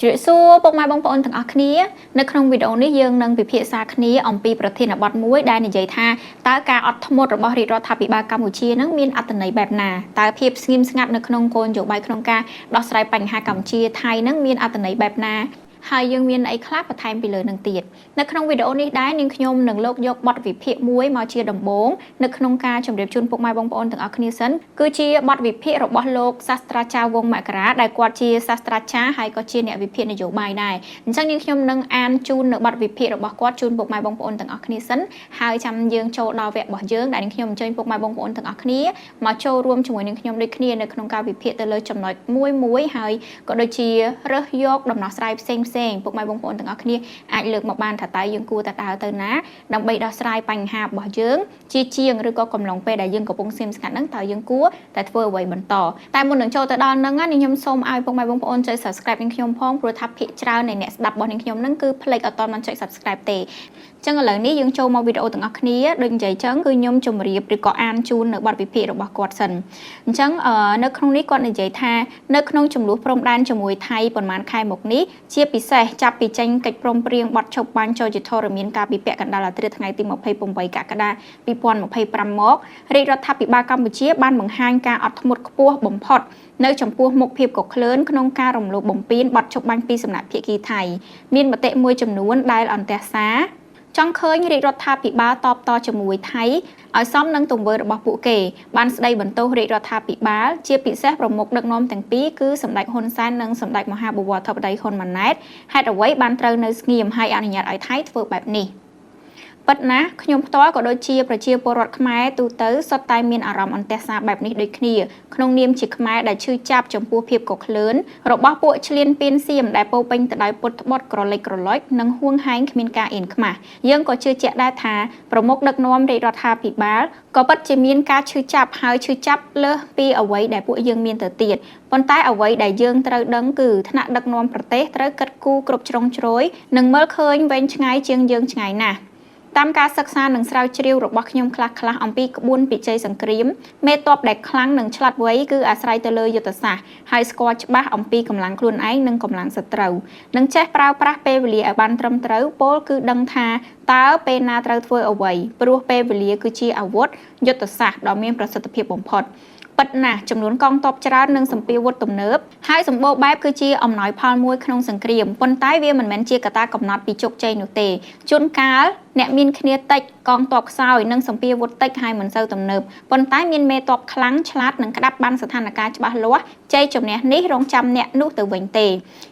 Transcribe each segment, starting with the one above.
ជ្រាបសួរពុកម៉ែបងប្អូនទាំងអស់គ្នានៅក្នុងវីដេអូនេះយើងនឹងពិភាក្សាគ្នាអំពីប្រធានបទមួយដែលនិយាយថាតើការអត់ធ្មត់របស់រាជរដ្ឋាភិបាលកម្ពុជានឹងមានអត្ថន័យបែបណាតើភាពស្ងៀមស្ងាត់នៅក្នុងគោលនយោបាយក្នុងការដោះស្រាយបញ្ហាកម្ពុជាថៃនឹងមានអត្ថន័យបែបណាហើយយើងមានអីខ្លះបន្ថែមពីលើនឹងទៀតនៅក្នុងវីដេអូនេះដែរនាងខ្ញុំនឹងលើកយកបទវិភាគមួយមកជាដំបូងនៅក្នុងការជម្រាបជូនពុកម៉ែបងប្អូនទាំងអស់គ្នាសិនគឺជាបទវិភាគរបស់លោកសាស្ត្រាចារ្យវងមករាដែលគាត់ជាសាស្ត្រាចារ្យហើយក៏ជាអ្នកវិភាគនយោបាយដែរអញ្ចឹងនាងខ្ញុំនឹងអានជូននៅបទវិភាគរបស់គាត់ជូនពុកម៉ែបងប្អូនទាំងអស់គ្នាសិនហើយចាំយើងចូលដល់វគ្គរបស់យើងដែលនាងខ្ញុំអញ្ជើញពុកម៉ែបងប្អូនទាំងអស់គ្នាមកចូលរួមជាមួយនាងខ្ញុំដូចគ្នានៅក្នុងការវិភាគទៅលើចំណុចមួយហើយក៏ដូចជារើសយកដំណោះស្រាយផ្សេងពុកម៉ែបងប្អូនទាំងអស់គ្នាអាចលើកមកបានថាតើយើងគួរតែដើរទៅណាដើម្បីដោះស្រាយបញ្ហារបស់យើងជាជាងឬក៏កំឡុងពេលដែលយើងកំពុងស្ងៀមស្ងាត់ហ្នឹងតើយើងគួរតែធ្វើអ្វីបន្តតែមុននឹងចូលទៅដល់ហ្នឹងនាងខ្ញុំសូមឲ្យពុកម៉ែបងប្អូនចុច Subscribe នាងខ្ញុំផងព្រោះថាភាគច្រើននៃអ្នកស្ដាប់របស់នាងខ្ញុំហ្នឹងគឺភ្លេចអត់តន់បានចុច Subscribe ទេអញ្ចឹងឥឡូវនេះយើងចូលមកវីដេអូទាំងអស់គ្នាដូចនិយាយចឹងគឺខ្ញុំជម្រាបឬក៏អានជូននៅបទវិភាគរបស់គាត់សិនអញ្ចឹងនៅក្នុងនេះគាត់និយាយថានៅក្នុងចំនួនព្រំដែនជាមួយថៃប្រហែលខែមកនេះជាពិសេសចាប់ពីចេញកិច្ចព្រមព្រៀងបទឈប់បាញ់ចូលជាធរមានការពីពាក់កណ្ដាលអាធ្រាត្រថ្ងៃទី28កក្កដា2025មករាជរដ្ឋាភិបាលកម្ពុជាបានបង្ហាញការអត់ធ្មត់ខ្ពស់បំផុតនៅចំពោះមុខភាពកក្លឿនក្នុងការរំលោភបំពានបទឈប់បាញ់ពីសំណាក់ភាគីថៃមានមតិមួយចំនួនដែលអន្តរសាចង់ឃើញរាជរដ្ឋាភិបាលតបតជាមួយថៃឲ្យសមនឹងទង្វើរបស់ពួកគេបានស្ដីបន្ទោសរាជរដ្ឋាភិបាលជាពិសេសប្រមុខដឹកនាំទាំងពីរគឺសម្ដេចហ៊ុនសែននិងសម្ដេចមហាបវរធិបតីហ៊ុនម៉ាណែតហេតុអ្វីបានត្រូវនៅស្ងៀមហើយអនុញ្ញាតឲ្យថៃធ្វើបែបនេះពិតណាស់ខ្ញុំផ្ទាល់ក៏ដូចជាប្រជាពលរដ្ឋខ្មែរទូទៅសុទ្ធតែមានអារម្មណ៍អន្តរសាបែបនេះដូចគ្នាក្នុងនាមជាខ្មែរដែលឈឺចាប់ចំពោះភាពកក្លឿនរបស់ពួកឈ្លានពានសៀមដែលពោពេញទៅដោយពុតត្បុតក្រឡេកក្រឡុចនិងហួងហែងគ្មានការអៀនខ្មាស់យើងក៏ជឿជាក់ដែរថាប្រមុខដឹកនាំរាជរដ្ឋាភិបាលក៏ពិតជាមានការឈឺចាប់ហើយឈឺចាប់លើសពីអ្វីដែលពួកយើងមានទៅទៀតប៉ុន្តែអ្វីដែលយើងត្រូវដឹងគឺថ្នាក់ដឹកនាំប្រទេសត្រូវគិតគូរគ្រប់ជ្រុងជ្រោយនិងមើលឃើញវែងឆ្ងាយជាងយើងឆ្ងាយណាស់តាមការសិក្សានិងស្រាវជ្រាវរបស់ខ្ញុំខ្លះអំពីក្បួនពិជ័យសង្គ្រាមមេតបដែលខ្លាំងនិងឆ្លាតវៃគឺអាស្រ័យទៅលើយុទ្ធសាស្ត្រហើយស្គាល់ច្បាស់អំពីកម្លាំងខ្លួនឯងនិងកម្លាំងសត្រូវនិងចេះប្រើប្រាស់ពេលវេលាឲ្យបានត្រឹមត្រូវពោលគឺដឹងថាតើពេលណាត្រូវធ្វើអ្វីព្រោះពេលវេលាគឺជាអាវុធយុទ្ធសាស្ត្រដ៏មានប្រសិទ្ធភាពបំផុតពិតណាស់ចំនួនកងទ័ពច្រើននិងសម្ពាវុធទំនើបហើយសម្បូរបែបគឺជាអំណោយផលមួយក្នុងសង្គ្រាមប៉ុន្តែវាមិនមែនជាកត្តាកំណត់ពីជោគជ័យនោះទេជួនកាលអ្នកមានគ្នាតិចកងទ័ពខ្សោយនិងសម្ពាវុធតិចហើយមិនសូវទំនើបប៉ុន្តែមានមេទ័ពខ្លាំងឆ្លាតនិងក្តាប់បានស្ថានភាពច្បាស់លាស់ជ័យជំនះនេះរងចាំអ្នកនោះទៅវិញទេ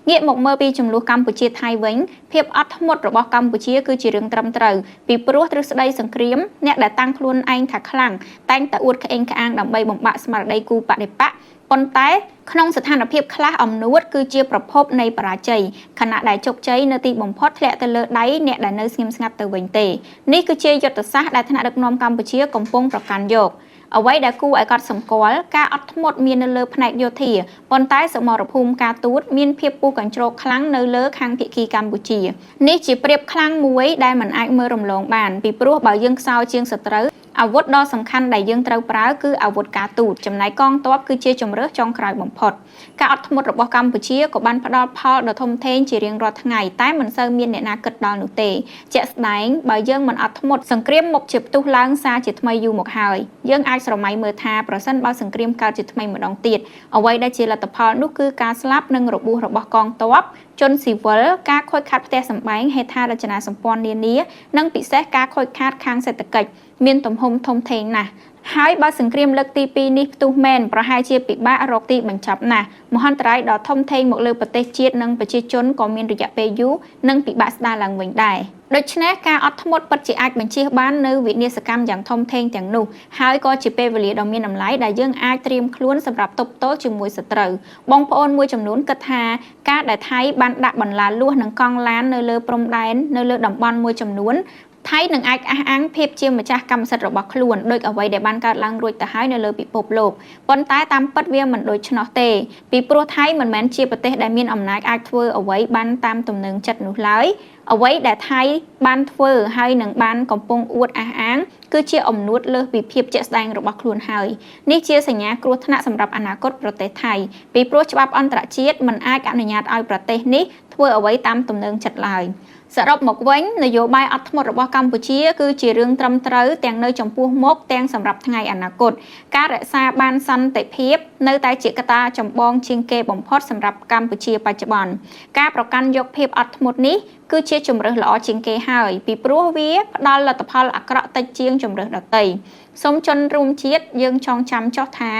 ងាកមកមើលពីចំនួនកម្ពុជាថៃវិញភាពអត់ធ្មត់របស់កម្ពុជាគឺជារឿងត្រឹមត្រូវពីព្រោះទ្រឹស្ដីសង្គ្រាមអ្នកដែលតាំងខ្លួនឯងថាខ្លាំងតែងតែអួតក្អេងក្អាងដើម្បីបំបាក់ស្មារតីគូបដិបកប៉ុន្តែក្នុងស្ថានភាពខ្លះអំនួតគឺជាប្រភពនៃបរាជ័យខណៈដែលជោគជ័យនៅទីបំផុតធ្លាក់ទៅលើដៃអ្នកដែលនៅស្ងៀមស្ងាត់ទៅវិញទេនេះគឺជាយុទ្ធសាស្ត្រដែលថ្នាក់ដឹកនាំកម្ពុជាកំពុងប្រកាន់យកអ្វីដែលគួរឲ្យកត់សម្គាល់ការអត់ធ្មត់មាននៅលើផ្នែកយោធាប៉ុន្តែសមរភូមិការទូតមានភាពពុះកញ្ជ្រោកខ្លាំងនៅលើខាងភាគីកម្ពុជានេះជាប្រៀបខ្លាំងមួយដែលមិនអាចមើលរំលងបានពីព្រោះបើយើងខ្សោយជាងសត្រូវអាវុធដ៏សំខាន់ដែលយើងត្រូវប្រើគឺអាវុធការទូតចំណែកកងទ័ពគឺជាជម្រើសចុងក្រោយបំផុតការអត់ធ្មត់របស់កម្ពុជាក៏បានផ្ដល់ផលដ៏ធំធេងជារៀងរាល់ថ្ងៃតែមិនសូវមានអ្នកណាគិតដល់នោះទេជាក់ស្ដែងបើយើងមិនអត់ធ្មត់សង្គ្រាមមុខជាផ្ទុះឡើងសារជាថ្មីយូរមកហើយយើងអាចស្រមៃមើលថាប្រសិនបើសង្គ្រាមកើតជាថ្មីម្ដងទៀតអ្វីដែលជាលទ្ធផលនោះគឺការស្លាប់និងរបួសរបស់កងទ័ពជនស៊ីវិលការខូចខាតផ្ទះសម្បែងហេដ្ឋារចនាសម្ព័ន្ធនានានិងពិសេសការខូចខាតខាងសេដ្ឋកិច្ចមានទំហំធំធេងណាស់ហើយបើសង្គ្រាមលើកទី2នេះផ្ទុះមែនប្រហែលជាពិបាករកទីបញ្ចប់ណាស់មហន្តរាយដ៏ធំធេងមកលើប្រទេសជាតិនិងប្រជាជនក៏មានរយៈពេលយូរនិងពិបាកស្ដារឡើងវិញដែរដូច្នេះការអត់ធ្មត់ពិតជាអាចបញ្ជៀសបាននៅវិនាសកម្មយ៉ាងធំធេងទាំងនោះហើយក៏ជាពេលវេលាដ៏មានតម្លៃដែលយើងអាចត្រៀមខ្លួនសម្រាប់ទប់ទល់ជាមួយសត្រូវបងប្អូនមួយចំនួនគិតថាការដែលថៃបានដាក់បន្លាលួសនិងកង់ឡាននៅលើព្រំដែននៅលើតំបន់មួយចំនួនថៃនឹងអាចអះអាងភាពជាម្ចាស់កម្មសិទ្ធិរបស់ខ្លួនដោយអ្វីដែលបានកើតឡើងរួចទៅហើយនៅលើពិភពលោកប៉ុន្តែតាមពិតវាមិនដូច្នោះទេពីព្រោះថៃមិនមែនជាប្រទេសដែលមានអំណាចអាចធ្វើអ្វីបានតាមទំនឹងចិត្តនោះឡើយអ្វីដែលថៃបានធ្វើហើយនឹងបានកំពុងអួតអះអាង គឺជាអំណួតលើសពីភាពជាក់ស្ដែងរបស់ខ្លួនហើយនេះជាសញ្ញាគ្រោះថ្នាក់សម្រាប់អនាគតប្រទេសថៃពីព្រោះច្បាប់អន្តរជាតិមិនអាចអនុញ្ញាតឲ្យប្រទេសនេះធ្វើអ្វីតាមទំនឹងចិត្តឡើយសរុបមកវិញនយោបាយអត់ធ្មត់របស់កម្ពុជាគឺជារឿងត្រឹមត្រូវទាំងនៅចំពោះមុខទាំងសម្រាប់ថ្ងៃអនាគតការរក្សាបានសន្តិភាពនៅតែជាកត្តាចម្បងជាងគេបំផុតសម្រាប់កម្ពុជាបច្ចុប្បន្នការប្រកាន់យកភាពអត់ធ្មត់នេះគឺជាជំរើសល្អជាងគេហើយពីព្រោះវាផ្ដល់លទ្ធផលអាក្រក់តិចជាងជំរើសដទៃសូមជន់រួមជាតិយើងចងចាំចោះថា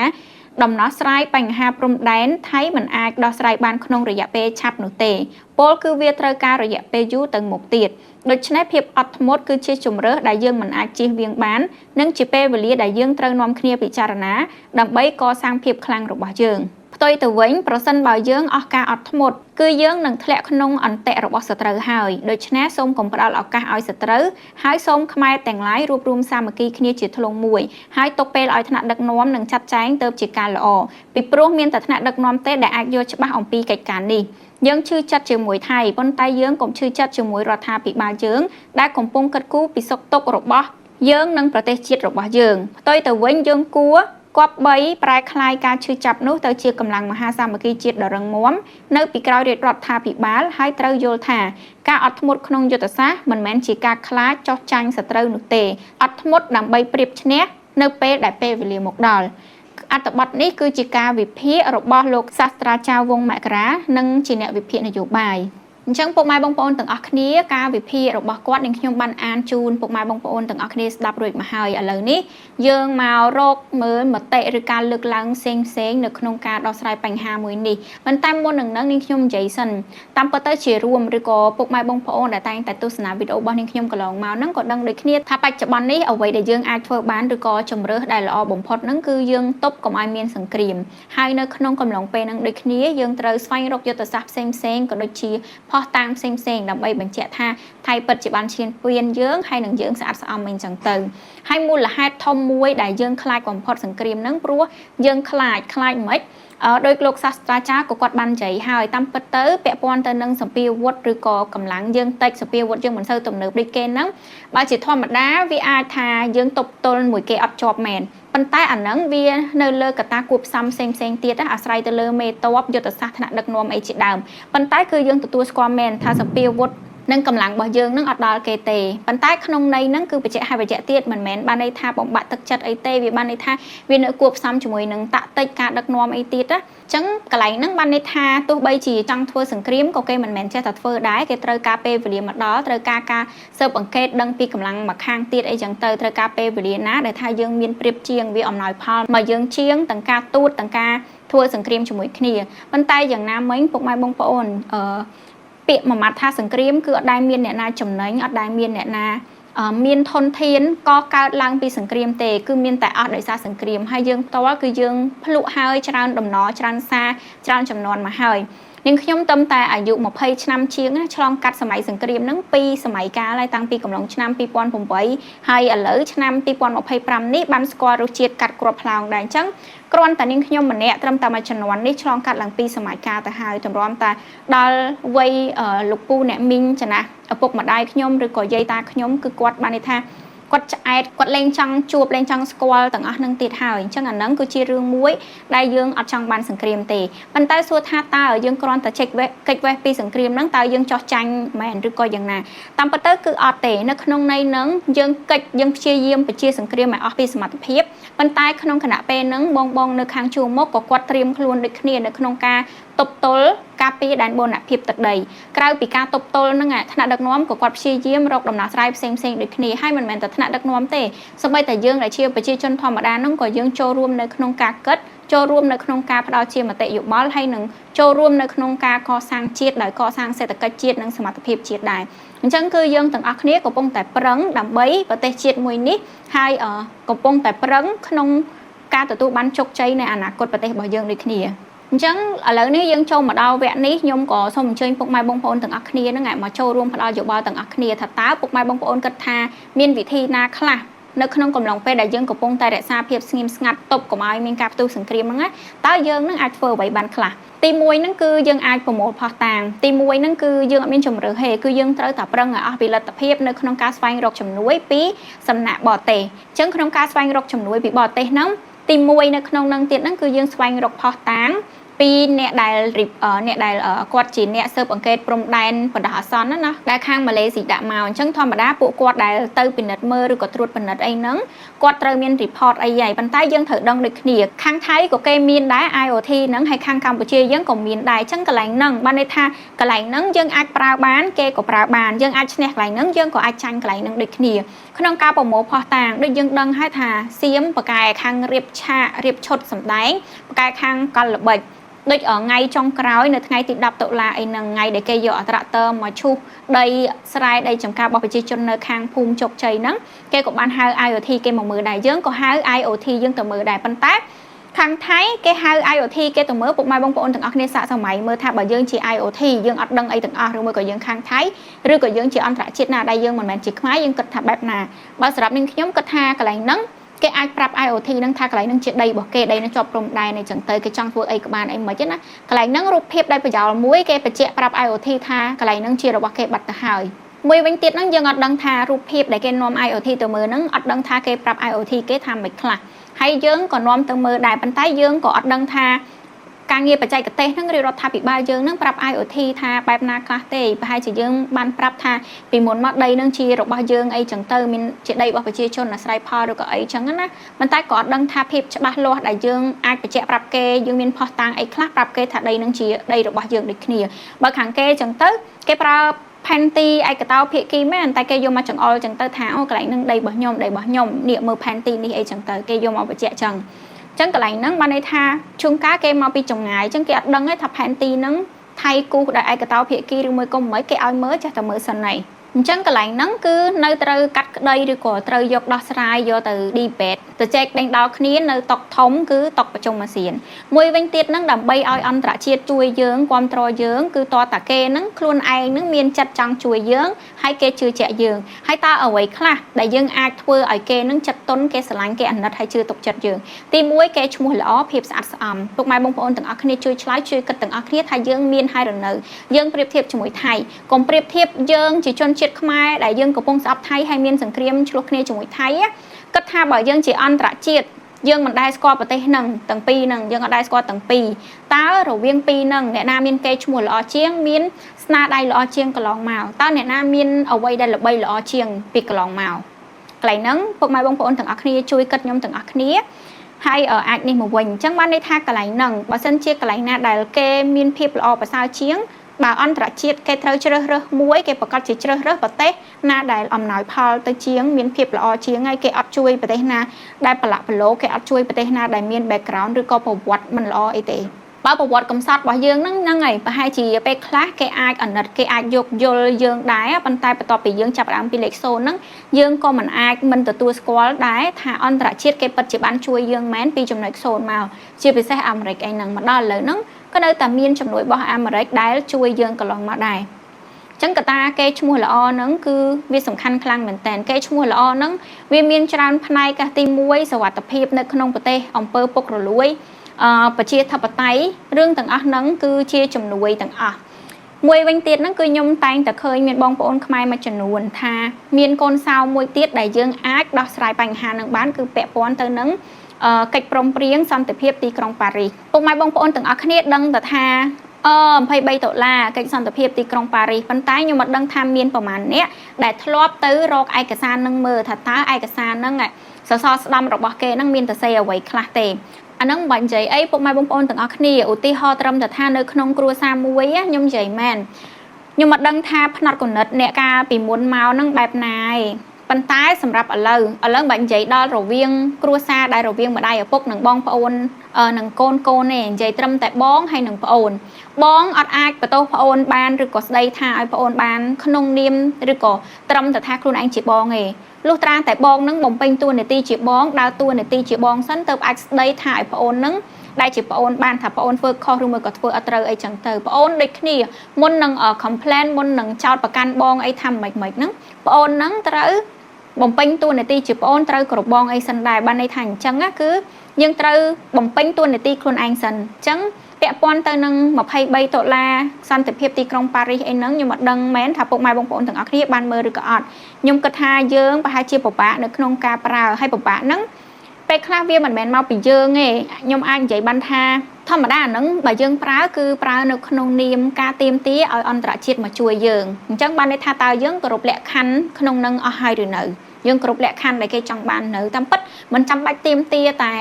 ដំណោះស្រាយបញ្ហាព្រំដែនថៃមិនអាចដោះស្រាយបានក្នុងរយៈពេលឆាប់នោះទេពលគឺវាត្រូវការរយៈពេលយូរទៅមុខទៀតដូច្នេះភាពអត់ធ្មត់គឺជាជំរើសដែលយើងមិនអាចជៀសវាងបាននិងជាពេលវេលាដែលយើងត្រូវនាំគ្នាពិចារណាដើម្បីកសាងភាពខ្លាំងរបស់យើងផ្ទុយទៅវិញប្រសិនបើយើងអស់ការអត់ធ្មត់គឺយើងនឹងធ្លាក់ក្នុងអន្ទាក់របស់សត្រូវហើយដូច្នេះសូមកុំផ្ដល់ឱកាសឲ្យសត្រូវហើយសូមខ្មែរទាំងឡាយរួបរวมសាមគ្គីគ្នាជាធ្លុងមួយហើយទុកពេលឲ្យថ្នាក់ដឹកនាំនិងចាត់ចែងទៅជាការល្អពីព្រោះមានតែថ្នាក់ដឹកនាំទេដែលអាចយល់ច្បាស់អំពីកិច្ចការនេះយើងឈឺចិត្តជាមួយថៃប៉ុន្តែយើងកុំឈឺចិត្តជាមួយរដ្ឋាភិបាលយើងដែលកំពុងគិតគូរពីសុខទុក្ខរបស់យើងនិងប្រទេសជាតិរបស់យើងផ្ទុយទៅវិញយើងគួរគប្បីប្រែក្លាយការឈឺចាប់នោះទៅជាកម្លាំងមហាសាមគ្គីជាតិដ៏រឹងមាំនៅពីក្រោយរាជរដ្ឋាភិបាលហើយត្រូវយល់ថាការអត់ធ្មត់ក្នុងយុទ្ធសាស្ត្រមិនមែនជាការខ្លាចចោះចាញ់សត្រូវនោះទេអត់ធ្មត់ដើម្បីប្រៀបឈ្នះនៅពេលដែលពេលវេលាមកដល់អត្ថបទនេះគឺជាការវិភាគរបស់លោកសាស្ត្រាចារ្យវង្សមករានិងជាអ្នកវិភាគនយោបាយអញ្ចឹងពុកម៉ែបងប្អូនទាំងអស់គ្នាការវិភាគរបស់គាត់នឹងខ្ញុំបានអានជូនពុកម៉ែបងប្អូនទាំងអស់គ្នាស្ដាប់រួចមកហើយឥឡូវនេះយើងមករកមើលមតិឬការលើកឡើងផ្សេងនៅក្នុងការដោះស្រាយបញ្ហាមួយនេះប៉ុន្តែមុននឹងនឹងខ្ញុំនិយាយសិនតាមពិតទៅជារួមឬក៏ពុកម៉ែបងប្អូនដែលតែងតែទស្សនាវីដេអូរបស់ខ្ញុំកន្លងមកហ្នឹងក៏ដឹងដូចគ្នាថាបច្ចុប្បន្ននេះអ្វីដែលយើងអាចធ្វើបានឬក៏ជំរើសដែលល្អបំផុតហ្នឹងគឺយើងទប់កុំឲ្យមានសង្គ្រាមហើយនៅក្នុងកំឡុងពេលហ្នឹងដូចគ្នាយើងត្រូវស្វែងរកយុទ្ធសាស្ត្រផ្សេងក៏ដូចជាផុសតាងផ្សេងដើម្បីបញ្ជាក់ថាថៃពិតជាបានឈានពានយើងហើយនឹងយើងស្អាតស្អំអីចឹងទៅហើយមូលហេតុធំមួយដែលយើងខ្លាចបំផុតសង្គ្រាមហ្នឹងព្រោះយើងខ្លាចមិនដោយលោកសាស្ត្រាចារ្យក៏គាត់បាននិយាយហើយតាមពិតទៅពាក់ព័ន្ធទៅនឹងសម្ពាវុធឬក៏កម្លាំងយើងតិចសម្ពាវុធយើងមិនសូវទំនើបដូចគេហ្នឹងបើជាធម្មតាវាអាចថាយើងទប់ទល់មួយគេអត់ជាប់មែនប៉ុន្តែអាហ្នឹងវានៅលើកត្តាគួបផ្សំផ្សេងទៀតអាស្រ័យទៅលើមេតបយុទ្ធសាស្ត្រថ្នាក់ដឹកនាំអីជាដើមប៉ុន្តែគឺយើងទទួលស្គាល់មែនថាសម្ពាវុធនិងកម្លាំងរបស់យើងនឹងអត់ដល់គេទេប៉ុន្តែក្នុងន័យហ្នឹងគឺបច្ចៈហើយបច្ចៈទៀតមិនមែនបានន័យថាបំបាក់ទឹកចិត្តអីទេវាបានន័យថាវានៅគួបផ្សំជាមួយនឹងតាក់ទិចការដឹកនាំអីទៀតណាអញ្ចឹងកន្លែងហ្នឹងបានន័យថាទោះបីជាចង់ធ្វើសង្គ្រាមក៏គេមិនមែនចេះតែធ្វើដែរគេត្រូវការពេលវេលាមកដល់ត្រូវការស៊ើបអង្កេតដឹងពីកម្លាំងមកខាងទៀតអីចឹងទៅត្រូវការពេលវេលាណាដែលថាយើងមានប្រៀបជាងវាអំណោយផលមកយើងជាងទាំងការទូតទាំងការធ្វើសង្គ្រាមជាមួយគ្នាប៉ុន្តែយ៉ាងណាមិញពុកម៉ែបងប្អូនពាក្យមួយម៉ាត់ថាសង្គ្រាមគឺអត់ដែលមានអ្នកណាចំណេញអត់ដែលមានអ្នកណាមានធនធានកកើតឡើងពីសង្គ្រាមទេគឺមានតែអស់ដោយសារសង្គ្រាមហើយយើងផ្ទាល់គឺយើងភ្លុកហើយច្រើនដំណរច្រើនសារច្រើនចំនួនមកហើយនាងខ្ញុំតំតែអាយុ20ឆ្នាំជាងឆ្លងកាត់សម័យសង្គ្រាមហ្នឹងពីសម័យកាលហើយតាំងពីកំឡុងឆ្នាំ2008ហើយឥឡូវឆ្នាំ2025នេះបានស្គាល់រសជាតិកាត់គ្រាប់ផ្លោងដែរអញ្ចឹងគ្រាន់តែនាងខ្ញុំម្នាក់ត្រឹមតែមួយជំនាន់នេះឆ្លងកាត់ឡើងពីសម័យកាលទៅហើយតម្រាំតែដល់វ័យលោកពូអ្នកមីងចំណាស់ឪពុកម្ដាយខ្ញុំឬក៏យាយតាខ្ញុំគឺគាត់បានន័យថាគាត់ឆ្អែតគាត់លែងចង់ជួបលែងចង់ស្គាល់ទាំងអស់នឹងទៀតហើយអញ្ចឹងអាហ្នឹងគឺជារឿងមួយដែលយើងអត់ចង់បានសង្គ្រាមទេប៉ុន្តែសួរថាតើយើងគ្រាន់តែកិច្ចវេះពីសង្គ្រាមហ្នឹងតើយើងចោះចាញ់មែនឬក៏យ៉ាងណាតាមពិតទៅគឺអត់ទេនៅក្នុងន័យហ្នឹងយើងព្យាយាមបញ្ជាសង្គ្រាមឲ្យអស់ពីសមត្ថភាពប៉ុន្តែក្នុងគណៈពេលហ្នឹងបងនៅខាងជួរមុខក៏គាត់ត្រៀមខ្លួនដូចគ្នានៅក្នុងការទប់ទល់ការពីដែនបូរណភាពទឹកដីក្រៅពីការទប់ទល់ហ្នឹងថ្នាក់ដឹកនាំក៏គាត់ព្យាយាមរកដំណោះស្រាយផ្សេងដូចគ្នាហើយមិនមែនតែថ្នាក់ដឹកនាំទេសូម្បីតែយើងដែលជាប្រជាជនធម្មតាហ្នឹងក៏យើងចូលរួមនៅក្នុងការគិតចូលរួមនៅក្នុងការផ្ដល់ជាមតិយោបល់ហើយនឹងចូលរួមនៅក្នុងការកសាងជាតិដោយកសាងសេដ្ឋកិច្ចជាតិនិងសមត្ថភាពជាតិដែរអញ្ចឹងគឺយើងទាំងអស់គ្នាកំពុងតែប្រឹងដើម្បីប្រទេសជាតិមួយនេះហើយកំពុងតែប្រឹងក្នុងការទទួលបានជោគជ័យនៅអនាគតប្រទេសរបស់យើងដូចគ្នាអញ្ចឹងឥឡូវនេះយើងចូលមកដល់វគ្គនេះខ្ញុំក៏សូមអញ្ជើញពុកម៉ែបងប្អូនទាំងអស់គ្នានឹងមកចូលរួមផ្ដល់យោបល់ទាំងអស់គ្នាថាតើពុកម៉ែបងប្អូនគិតថាមានវិធីណាខ្លះ នៅក្នុងកំឡុងពេលដែលយើងកំពុងតែរក្សាភាពស្ងៀមស្ងាត់ទប់កុំឲ្យមានការផ្ទុះសង្គ្រាមហ្នឹងណាតើយើងនឹងអាចធ្វើអ្វីបានខ្លះទី1ហ្នឹងគឺយើងអាចប្រមូលផុសតាងទី1ហ្នឹងគឺយើងអត់មានជំរឿហេគឺយើងត្រូវតែប្រឹងឲ្យអស់ពីលទ្ធភាពនៅក្នុងការស្វែងរកជំនួយពីសំណាក់បរទេសអញ្ចឹងក្នុងការស្វែងរកជំនួយពីបរទេសហ្នឹងទី1នៅក្នុងហ្នឹងទៀតហ្នឹងគឺយើងស្វែងរកផុសតាងពីអ្នកដែលគាត់ជាអ្នកស៊ើបអង្កេតព្រំដែនបណ្ដោះអាសន្នណាដែលខាងម៉ាឡេស៊ីដាក់មកអញ្ចឹងធម្មតាពួកគាត់ដែលទៅពិនិត្យមើលឬក៏ត្រួតពិនិត្យអីហ្នឹងគាត់ត្រូវមាន report អីហើយប៉ុន្តែយើងត្រូវដឹងដូចគ្នាខាងថៃក៏គេមានដែរ IoT ហ្នឹងហើយខាងកម្ពុជាយើងក៏មានដែរអញ្ចឹងកន្លែងហ្នឹងបានន័យថាកន្លែងហ្នឹងយើងអាចប្រើបានគេក៏ប្រើបានយើងអាចឈ្នះកន្លែងហ្នឹងយើងក៏អាចចាញ់កន្លែងហ្នឹងដូចគ្នាក្នុងការប្រមូលផុសតាងដូចយើងដឹងហើយថាសៀមបកែខាងរៀបឆាករៀបឈុតសម្ដែងបកែខាងកលល្បិចដូចថ្ងៃចុងក្រោយនៅថ្ងៃទី10តុលាអីហ្នឹងថ្ងៃដែលគេយកអត្រាទ័រមកឈូសដីស្រែដីចម្ការរបស់ប្រជាជននៅខាងភូមិជោគជ័យហ្នឹងគេក៏បានហៅ IoT គេមកមើលដែរយើងក៏ហៅ IoT យើងទៅមើលដែរប៉ុន្តែខាងថៃគេហៅ IoT គេទៅមើលពុកម៉ែបងប្អូនទាំងអស់គ្នាសាកសម័យមើលថាបើយើងជា IoT យើងអត់ដឹងអីទាំងអស់ឬមួយក៏យើងខាងថៃឬក៏យើងជាអន្តរជាតិណាដែលយើងមិនមែនជាខ្មែរយើងគិតថាបែបណាបើសម្រាប់នាងខ្ញុំគិតថាកន្លែងហ្នឹងគេអាចប្រាប់ IoT ហ្នឹងថាកន្លែងហ្នឹងជាដីរបស់គេដីនឹងជាប់ព្រំដែនអីចឹងទៅគេចង់ធ្វើអីក៏បានអីមិនទេណាកន្លែងហ្នឹងរូបភាពដែលប្រយោលមួយគេបញ្ជាក់ប្រាប់ IoT ថាកន្លែងហ្នឹងជារបស់គេបាត់ទៅហើយមួយវិញទៀតហ្នឹងយើងអត់ដឹងថារូបភាពដែលគេនាំ IoT ទៅមើលហ្នឹងអត់ដឹងថាគេប្រាប់ IoT គេថាមិនខ្លះហើយយើងក៏នាំទៅមើលដែរប៉ុន្តែយើងក៏អត់ដឹងថាការងារបច្ចេកទេសហ្នឹងរដ្ឋាភិបាលយើងហ្នឹងប្រាប់ IoT ថាបែបណាខ្លះទេប្រហែលជាយើងបានប្រាប់ថាពីមុនមកដីហ្នឹងជារបស់យើងអីចឹងទៅមានជាដីរបស់ប្រជាជនអាស្រ័យផលឬក៏អីចឹងណាប៉ុន្តែក៏អត់ដឹងថាភាពច្បាស់លាស់ដែលយើងអាចបញ្ជាក់ប្រាប់គេយើងមានផុសតាងអីខ្លះប្រាប់គេថាដីហ្នឹងជាដីរបស់យើងដូចគ្នាបើខាងគេចឹងទៅគេប្រើផែនទីឯកតោភាគីមែនតែគេយកមកចង្អុលចឹងទៅថាអូកន្លែងហ្នឹងដីរបស់ខ្ញុំនេះមើលផែនទីនេះអីចឹងទៅគេយកមកបញ្ជាក់ចឹងចឹងកន្លែងហ្នឹងបានន័យថាជួនកាលគេមកពីចម្ងាយចឹងគេអត់ដឹងទេថាផែនទីហ្នឹងថៃគូសដោយឯកតោភាគីឬមួយក៏មិនគេឲ្យមើលចេះតែមើលសិនហើយអញ្ចឹងកន្លែងហ្នឹងគឺនៅត្រូវកាត់ក្តីឬក៏ត្រូវយកដោះស្រាយយកទៅ debate ទៅចែកដេញដោលគ្នានៅតុកធំគឺតុកប្រជុំអាស៊ានមួយវិញទៀតហ្នឹងដើម្បីឲ្យអន្តរជាតិជួយយើងគ្រប់គ្រងយើងគឺតតាគេហ្នឹងខ្លួនឯងហ្នឹងមានចិត្តចង់ជួយយើងហើយគេជឿជាក់យើងហើយតើអ្វីខ្លះដែលយើងអាចធ្វើឲ្យគេហ្នឹងចិត្តទុនគេស្រឡាញ់គេអាណិតហើយជឿទុកចិត្តយើងទី1គេឈ្មោះល្អភាពស្អាតស្អំពុកម៉ែបងប្អូនទាំងអស់គ្នាជួយឆ្លើយជួយគិតទាំងអស់គ្នាថាយើងមានហើយរនៅយើងប្រៀបធៀបជាមួយថៃកុំប្រៀបធៀបយើងជាជនជាតិខ្មែរដែលយើងកំពុងស្អប់ថៃហើយមានសង្គ្រាមឆ្លោះគ្នាជាមួយថៃគិតថាបើយើងជាអន្តរជាតិយើងមិនដែលស្គាល់ប្រទេសហ្នឹងទាំងពីរហ្នឹងយើងអត់ដែលស្គាល់ទាំងពីរតើរវាងពីរហ្នឹងអ្នកណាមានកេរ្តិ៍ឈ្មោះល្អជាងមានស្នាដៃល្អជាងកន្លងមកតើអ្នកណាមានអ្វីដែលល្បីល្អជាងពីកន្លងមកកន្លែងហ្នឹងពុកម៉ែបងប្អូនទាំងអស់គ្នាជួយគិតខ្ញុំទាំងអស់គ្នាហើយអាចនេះមកវិញអញ្ចឹងបានន័យថាកន្លែងហ្នឹងបើសិនជាកន្លែងណាដែលគេមានភាពល្អប្រសើរជាងបើអន្តរជាតិគេត្រូវជ្រើសរើសមួយគេប្រកាសជាជ្រើសរើសប្រទេសណាដែលអំណោយផលទៅជាងមានភាពល្អជាងហើយគេអត់ជួយប្រទេសណាដែលប្រឡាក់ប្រឡូគេអត់ជួយប្រទេសណាដែលមាន background ឬក៏ប្រវត្តិមិនល្អអីទេបើប្រវត្តិកំសត់របស់យើងហ្នឹងហើយប្រហែលជាពេលខ្លះគេអាចអាណិតគេអាចយកយល់យើងដែរប៉ុន្តែបន្ទាប់ពីយើងចាប់ផ្ដើមពីលេខ0ហ្នឹងយើងក៏មិនអាចមិនទទួលស្គាល់ដែរថាអន្តរជាតិគេពិតជាបានជួយយើងមែនពីចំណុច0មកជាពិសេសអាមេរិកអីហ្នឹងមកដល់ឥឡូវហ្នឹងក៏នៅតែមានជំនួយរបស់អាមេរិកដែលជួយយើងកន្លងមកដែរអញ្ចឹងកតាគេឈ្មោះល្អហ្នឹងគឺវាសំខាន់ខ្លាំងមែនតើគេឈ្មោះល្អហ្នឹងវាមានច្រើនផ្នែកទី1សុវត្ថិភាពនៅក្នុងប្រទេសអំពើពុករលួយប្រជាធិបតេយ្យរឿងទាំងអស់ហ្នឹងគឺជាជំនួយទាំងអស់មួយវិញទៀតហ្នឹងគឺខ្ញុំតែងតែឃើញមានបងប្អូនខ្មែរមួយចំនួនថាមានកូនសោមួយទៀតដែលយើងអាចដោះស្រាយបញ្ហានឹងបានគឺពាក់ព័ន្ធទៅនឹងកិច្ចព្រមព្រៀងសន្តិភាពទីក្រុងប៉ារីសពុកម៉ែបងប្អូនទាំងអស់គ្នាដឹងតែថា23ដុល្លារកិច្ចសន្តិភាពទីក្រុងប៉ារីសប៉ុន្តែខ្ញុំមិនដឹងថាមានប្រមាណអ្នកដែលធ្លាប់ទៅរកឯកសារនឹងមើលថាតើឯកសារនឹងសសរស្តម្ភរបស់គេនឹងមានទៅសេអ្វីខ្លះទេអាហ្នឹងមិនបាច់និយាយអីពុកម៉ែបងប្អូនទាំងអស់គ្នាឧទាហរណ៍ត្រឹមតែថានៅក្នុងគ្រួសារមួយខ្ញុំនិយាយមែនខ្ញុំមិនដឹងថាផ្នែកគណិតអ្នកកាលពីមុនមកហ្នឹងបែបណាឯងប៉ុន្តែសម្រាប់ឥឡូវមិននិយាយដល់រវាងគ្រួសារដែលរវាងម្ដាយឪពុកនិងបងប្អូននិងកូនទេនិយាយត្រឹមតែបងហើយនិងប្អូនបងអត់អាចបន្ទោសប្អូនបានឬក៏ស្ដីថាឲ្យប្អូនបានក្នុងនាមឬក៏ត្រឹមតែថាខ្លួនឯងជាបងទេលុះត្រាតែបងនឹងបំពេញតួនាទីជាបងដើរតួនាទីជាបងសិនទៅអាចស្ដីថាឲ្យប្អូននឹងដែលជាប្អូនបានថាប្អូនធ្វើខុសឬមួយក៏ធ្វើអត់ត្រូវអីចឹងទៅប្អូនដូចគ្នាមុននឹង complain មុននឹងចោទប្រកាន់បងអីថាមិនហ្នឹងប្អូននឹងត្រូវ បំពេញតួនាទីជាប្អូនត្រូវក្របងអីសិនដែរបានន័យថាអញ្ចឹងគឺយើងត្រូវបំពេញតួនាទីខ្លួនឯងសិនអញ្ចឹងពាក់ព័ន្ធទៅនឹង$23សន្តិភាពទីក្រុងប៉ារីសអីហ្នឹងខ្ញុំអត់ដឹងមែនថាពុកម៉ែបងប្អូនទាំងអស់គ្នាបានមើលឬក៏អត់ខ្ញុំគិតថាយើងប្រហែលជាពិបាកនៅក្នុងការប្រើហើយពិបាកហ្នឹងពេលខ្លះវាមិនមែនមកពីយើងទេខ្ញុំអាចនិយាយបានថាធម្មតាហ្នឹងបើយើងប្រើគឺប្រើនៅក្នុងនាមការទៀមទាឲ្យអន្តរជាតិមកជួយយើងអញ្ចឹងបានន័យថាតើយើងគោរពលក្ខខណ្ឌក្នុងនឹងអស់ហើយឬនៅយើងគោរពលក្ខខណ្ឌដែលគេចង់បាននៅតាមពិតមិនចាំបាច់ទៀមទាតែ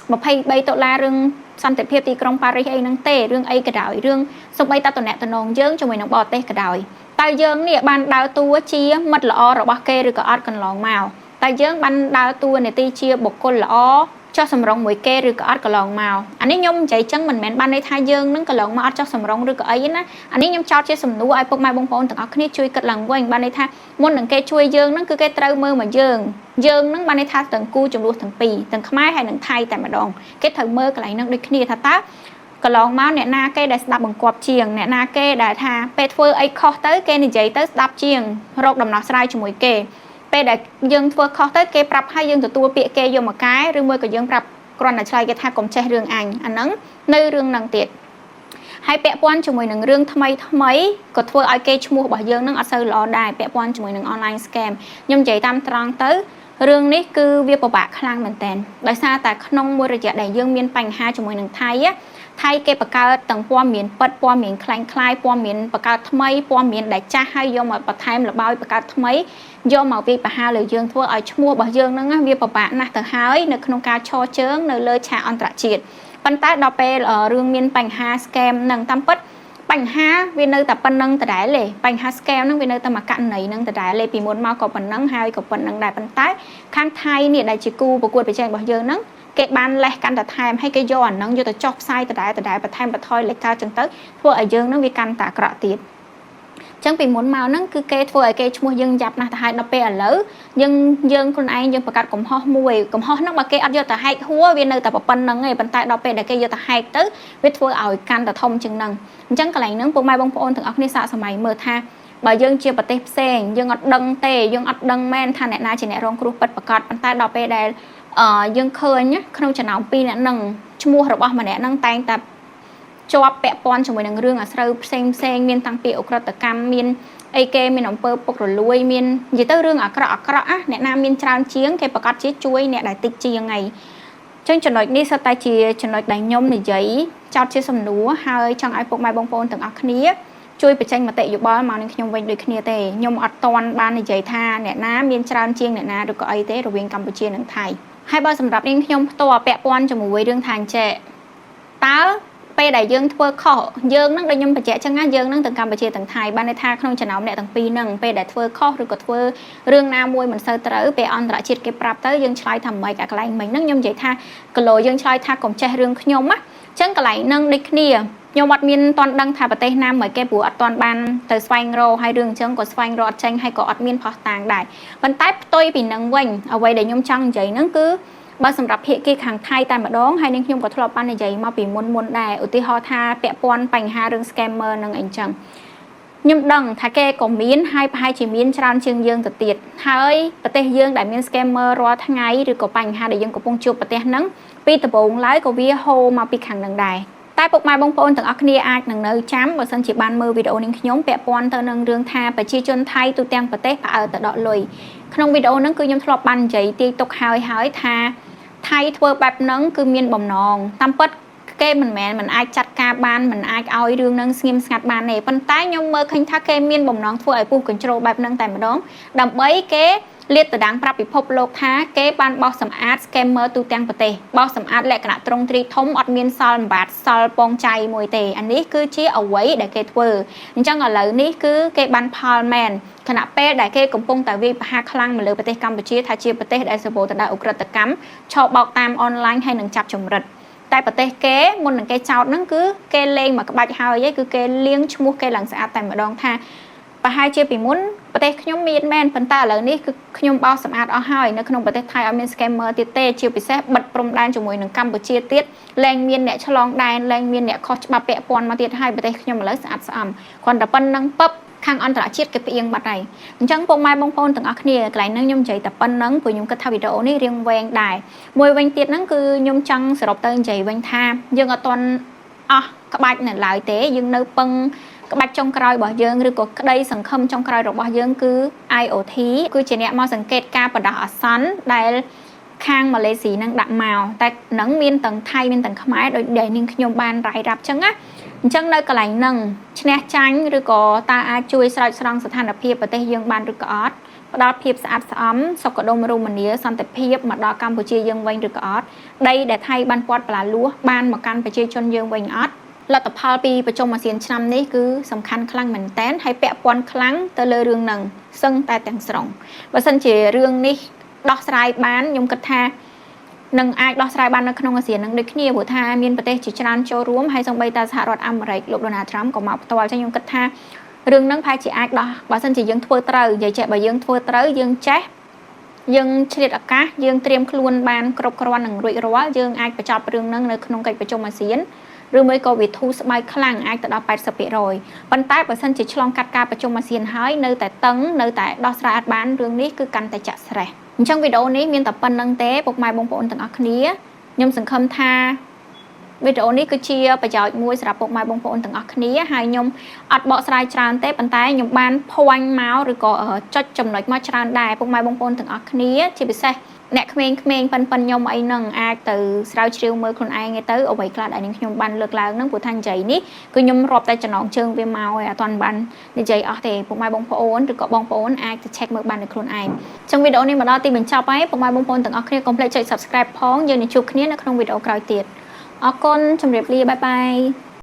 $23រឿងសន្តិភាពទីក្រុងប៉ារីសអីហ្នឹងទេរឿងអីក៏ដោយរឿងសូម្បីតែតំណែងយើងជាមួយនឹងបរទេសក៏ដោយតែយើងនេះបានដើរតួជាមិត្តល្អរបស់គេឬក៏អត់កន្លងមកតែយើងបានដើរតួនាទីជាបុគ្គលល្អចោះសម្រងមួយគេឬក៏អត់កន្លងមកអានេះខ្ញុំនិយាយចឹងមិនមែនបានន័យថាយើងនឹងកន្លងមកអត់ចោះសម្រងឬក៏អីណាអានេះខ្ញុំចោទជាសំណួរឲ្យពុកម៉ែបងប្អូនទាំងអស់គ្នាជួយគិតឡើងវិញបានន័យថាមុននឹងគេជួយយើងនឹងគឺគេត្រូវមើលមកយើងនឹងបានន័យថាទាំងគូចំនួនទាំងពីរទាំងខ្មែរហើយនិងថៃតែម្ដងគេត្រូវមើលកន្លែងនឹងដូចគ្នាថាតើកន្លងមកអ្នកណាគេដែលស្ដាប់បង្គាប់ជាងអ្នកណាគេដែលថាពេលធ្វើអីខុសទៅគេនិយាយទៅស្ដាប់ជាងរកដំណោះស្រាយជាមួយគេពេលដែលយើងធ្វើខុសទៅគេប្រាប់ឲ្យយើងទទួលពាក្យគេយកមកកែឬមួយក៏យើងប្រាប់គ្រាន់តែឆ្លើយគេថាកុំចេះរឿងអញអាហ្នឹងនៅរឿងហ្នឹងទៀតហើយពាក់ព័ន្ធជាមួយនឹងរឿងថ្មីក៏ធ្វើឲ្យគេឈ្មោះរបស់យើងនឹងអត់សូវល្អដែរពាក់ព័ន្ធជាមួយនឹង online scam ខ្ញុំនិយាយតាមត្រង់ទៅរឿងនេះគឺវាពិបាកខ្លាំងមែនតើដោយសារតែក្នុងមួយរយៈដែលយើងមានបញ្ហាជាមួយនឹងថៃគេបង្កើតទាំងព័ត៌មានពិតព័ត៌មានคล้ายព័ត៌មានបង្កើតថ្មីព័ត៌មានដែលចាស់ហើយយកមកបន្ថែមលបាយបង្កើតថ្មីយកមកវាយប្រហារលើយើងធ្វើឲ្យឈ្មោះរបស់យើងហ្នឹងវាពិបាកណាស់ទៅហើយនៅក្នុងការឈរជើងនៅលើឆាកអន្តរជាតិប៉ុន្តែដល់ពេលរឿងមានបញ្ហា scam ហ្នឹងតាមពិតបញ្ហាវានៅតែប៉ុណ្្នឹងដដែលទេបញ្ហា scam ហ្នឹងវានៅតែមកករណីហ្នឹងដដែលទេពីមុនមកក៏ប៉ុណ្្នឹងហើយក៏ប៉ុណ្្នឹងដែរប៉ុន្តែខាងថៃនេះដែលជាគូប្រកួតប្រជែងរបស់យើងហ្នឹងគេបានលេះកាន់តែថែមហើយគេយកអាហ្នឹងយកទៅចុះផ្សាយដដែលបន្ថែមបន្ថយលេខកើតចឹងទៅធ្វើឲ្យយើងហ្នឹងវាកាន់តែអាក្រក់ទៀតចឹងពីមុនមកហ្នឹងគឺគេធ្វើឲ្យគេឈ្មោះយើងយ៉ាប់ណាស់ទៅហើយដល់ពេលឥឡូវយើងខ្លួនឯងយើងបង្កើតកំហុសមួយកំហុសហ្នឹងបើគេអត់យកទៅហែកហួរវានៅតែប៉ុណ្្នឹងឯងប៉ុន្តែដល់ពេលដែលគេយកទៅហែកទៅវាធ្វើឲ្យកាន់តែធំជាងហ្នឹងអញ្ចឹងកន្លែងហ្នឹងពុកម៉ែបងប្អូនទាំងអស់គ្នាសាកសម័យមើលថាបើយើងជាប្រទេសផ្សេងយើងអត់ដឹងទេយើងអត់ដឹងមែនថាអ្នកណាជាអ្នករងគ្រោះពិតប្រាកដប៉ុន្តែដល់ពេលដែលយើងឃើញក្នុងចំណោម2អ្នកហ្នឹងឈ្មោះរបស់ម្នាក់ហ្នឹងតែងតែជាប់ពាក់ព័ន្ធជាមួយនឹងរឿងអាស្រូវផ្សេងមានតាំងពីអក្រិតកម្មមានអីគេមានអំពើពុករលួយមាននិយាយទៅរឿងអាក្រក់អ្នកណាមានច្រើនជាងគេប្រកាសជាជួយអ្នកដែលតិចជាងហ្នឹងចឹងចំណុចនេះសុទ្ធតែជាចំណុចដែលខ្ញុំនិយាយចោទជាសំណួរហើយចង់ឲ្យពុកម៉ែបងប្អូនទាំងអស់គ្នាជួយបញ្ចេញមតិយោបល់មកនឹងខ្ញុំវិញដូចគ្នាទេខ្ញុំអត់ទាន់បាននិយាយថាអ្នកណាមានច្រើនជាងអ្នកណាឬក៏អីទេរវាងកម្ពុជានិងថៃហើយបើសម្រាប់នាងខ្ញុំផ្ទាល់ពាក់ព័ន្ធជាមួយរឿងថាអញ្ចេះតើពេលដែលយើងធ្វើខុសយើងនឹងដូចខ្ញុំបញ្ជាក់ចឹងណាយើងនឹងទាំងកម្ពុជាទាំងថៃបានន័យថាក្នុងចំណោមអ្នកទាំងពីរហ្នឹងពេលដែលធ្វើខុសឬក៏ធ្វើរឿងណាមួយមិនសូវត្រូវពេលអន្តរជាតិគេប្រាប់ទៅយើងឆ្លើយថាម៉េចអាកន្លែងមិញហ្នឹងខ្ញុំនិយាយថាគីឡូយើងឆ្លើយថាកុំចេះរឿងខ្ញុំណាចឹងកន្លែងហ្នឹងដូចគ្នាខ្ញុំអត់មានតន់ដឹងថាប្រទេសណាមួយគេព្រោះអត់តន់បានទៅស្វែងរកហើយរឿងអញ្ចឹងក៏ស្វែងរកអត់ចេញហើយក៏អត់មានផុសតាងដែរប៉ុន្តែផ្ទុយពីនឹងវិញអ្វីដែលខ្ញុំចង់និយាយហ្នឹងគឺបើសម្រាប់ភាគីខាងថៃតែម្ដងហើយនឹងខ្ញុំក៏ធ្លាប់បាននិយាយមកពីមុនដែរឧទាហរណ៍ថាពាក់ព័ន្ធបញ្ហារឿង scammer នឹងអីចឹងខ្ញុំដឹងថាគេក៏មានហើយប្រហែលជាមានច្រើនជាងយើងទៅទៀតហើយប្រទេសយើងដែលមាន scammer រាល់ថ្ងៃឬក៏បញ្ហាដែលយើងកំពុងជួបប្រទេសហ្នឹងពីដំបូងឡើយក៏វាហូរមកពីខាងហ្នឹងដែរតែពុកម៉ែបងប្អូនទាំងអស់គ្នាអាចនឹងនៅចាំបើសិនជាបានមើលវីដេអូនេះខ្ញុំពាក់ព័ន្ធទៅនឹងរឿងថាប្រជាជនថៃទូទាំងប្រទេសផ្អើលទៅដកលុយក្នុងវីដេអូហ្នឹងគឺខ្ញុំធ្លាប់បាននិយាយទាយទុកហើយថាថៃធ្វើបែបហ្នឹងគឺមានបំណងតាមពិតគេមិនអាចចាត់ការបានមិនអាចឲ្យរឿងហ្នឹងស្ងៀមស្ងាត់បានទេប៉ុន្តែខ្ញុំមើលឃើញថាគេមានបំណងធ្វើឲ្យពុះកញ្ជ្រោលបែបហ្នឹងតែម្ដងដើម្បីគេលាតត្រដាងប្រាប់ពិភពលោកថាគេបានបោះសម្អាត scammer ទូទាំងប្រទេសបោះសម្អាតលក្ខណៈត្រង់ទ្រីធំអត់មានសល់ម្បាតសល់ពងចៃមួយទេអានេះគឺជាអ្វីដែលគេធ្វើអញ្ចឹងឥឡូវនេះគឺគេបានផលមែនខណៈពេលដែលគេកំពុងតែវាយប្រហារខ្លាំងមកលើប្រទេសកម្ពុជាថាជាប្រទេសដែលសម្បូរទៅដោយអ ுக ្រិតកម្មឆោបបោកតាមអនឡាញហើយនឹងចាប់ចម្រិតតែប្រទេសគេមុននឹងគេចោតហ្នឹងគឺគេលេងមកក្បាច់ហើយគឺគេលាងឈ្មោះគេឡើងស្អាតតែម្ដងថាប្រហែលជាពីមុនប្រទេសខ្ញុំមានមែនប៉ុន្តែឥឡូវនេះគឺខ្ញុំបោសសម្អាតអស់ហើយនៅក្នុងប្រទេសថៃអត់មាន scammer ទៀតទេជាពិសេសបិទព្រំដែនជាមួយនឹងកម្ពុជាទៀតលែងមានអ្នកឆ្លងដែនលែងមានអ្នកខុសច្បាប់ពាក់ព័ន្ធមកទៀតហើយប្រទេសខ្ញុំឥឡូវស្អាតស្អំគ្រាន់តែប៉ុណ្្នឹងពឹប ខាងអន្តរជាតិគេផ្អៀងបាត់ហើយអញ្ចឹងពុកម៉ែបងប្អូនទាំងអស់គ្នាកន្លែងហ្នឹងខ្ញុំនិយាយតែប៉ុណ្្នឹងព្រោះខ្ញុំគិតថាវីដេអូនេះរៀងវែងដែរមួយវិញទៀតហ្នឹងគឺខ្ញុំចង់សរុបទៅនិយាយវិញថាយើងអត់ទាន់អស់ក្បាច់នៅឡើយទេយើងនៅពឹងក្បាច់ចុងក្រោយរបស់យើងឬក៏ក្តីសង្ឃឹមចុងក្រោយរបស់យើងគឺ IoT គឺជាអ្នកមកសង្កេតការបណ្ដោះអាសន្នដែលខាងម៉ាឡេស៊ីនឹងដាក់មកតែនឹងមានទាំងថៃមានទាំងខ្មែរដោយដែលនាងខ្ញុំបានរាយរាប់ចឹងណាអញ្ចឹងនៅកន្លែងហ្នឹងឈ្នះចាញ់ឬក៏តើអាចជួយស្រោចស្រង់ស្ថានភាពប្រទេសយើងបានឬក៏អត់ផ្ដល់ភាពស្អាតស្អំសុខដុមរមនាសន្តិភាពមកដល់កម្ពុជាយើងវិញឬក៏អត់ដីដែលថៃបានពាត់បលាលួសបានមកកាន់ប្រជាជនយើងវិញអត់លទ្ធផលពីប្រជុំអាស៊ានឆ្នាំនេះគឺសំខាន់ខ្លាំងមែនតើហើយពាក់ព័ន្ធខ្លាំងទៅលើរឿងហ្នឹងសឹងតែទាំងស្រុងបើសិនជារឿងនេះដោះស្រាយបានខ្ញុំគិតថានឹងអាចដោះស្រាយបាននៅក្នុងអាស៊ាននឹងដូចគ្នាព្រោះថាមានប្រទេសជាច្រើនចូលរួមហើយសូម្បីតែសហរដ្ឋអាមេរិកលោក Donald Trump ក៏មកផ្ទាល់ចឹងខ្ញុំគិតថារឿងហ្នឹងប្រហែលជាអាចដោះបើសិនជាយើងធ្វើត្រូវនិយាយចេះបើយើងធ្វើត្រូវយើងចេះយើងឆ្លៀតឱកាសយើងត្រៀមខ្លួនបានគ្រប់គ្រាន់នឹងរួចរាល់យើងអាចបញ្ចប់រឿងហ្នឹងនៅក្នុងកិច្ចប្រជុំអាស៊ានឬមួយក៏វាធូរស្បើយខ្លាំងអាចទៅដល់ 80% ប៉ុន្តែបើសិនជាឆ្លងកាត់ការប្រជុំអាស៊ានហើយនៅតែតឹងនៅតែដោះស្រាយអត់បានរឿងនេះគឺកាន់តែចាក់ស្រេះអញ្ចឹងវីដេអូនេះមានតែប៉ុណ្្នឹងទេពុកម៉ែបងប្អូនទាំងអស់គ្នាខ្ញុំសង្ឃឹមថាវីដេអូនេះគឺជាប្រយោជន៍មួយសម្រាប់ពុកម៉ែបងប្អូនទាំងអស់គ្នាហើយខ្ញុំអត់បកស្រាយច្រើនទេប៉ុន្តែខ្ញុំបានភ័ញមកឬក៏ចុចចំណុចមកច្រើនដែរពុកម៉ែបងប្អូនទាំងអស់គ្នាជាពិសេសអ្នកក្មេងៗប៉ិនខ្ញុំអីហ្នឹងអាចទៅស្រាវជ្រាវមើលខ្លួនឯងទៅអ្វីខ្លះដែលខ្ញុំបានលើកឡើងហ្នឹងព្រោះថានិយាយនេះគឺខ្ញុំរាប់តែចំណងជើងវាមកហើយអត់ទាន់បាននិយាយអស់ទេពុកម៉ែបងប្អូនឬក៏បងប្អូនអាចទៅ check មើលបាននៅខ្លួនឯងអញ្ចឹងវីដេអូនេះមកដល់ទីបញ្ចប់ហើយពុកម៉ែបងប្អូនទាំងអស់គ្នាកុំភ្លេចចុច subscribe ផងយើងនឹងជួបគ្នានៅក្នុងវីដេអូក្រោយទៀតអរគុណជម្រាបលាបាយបាយ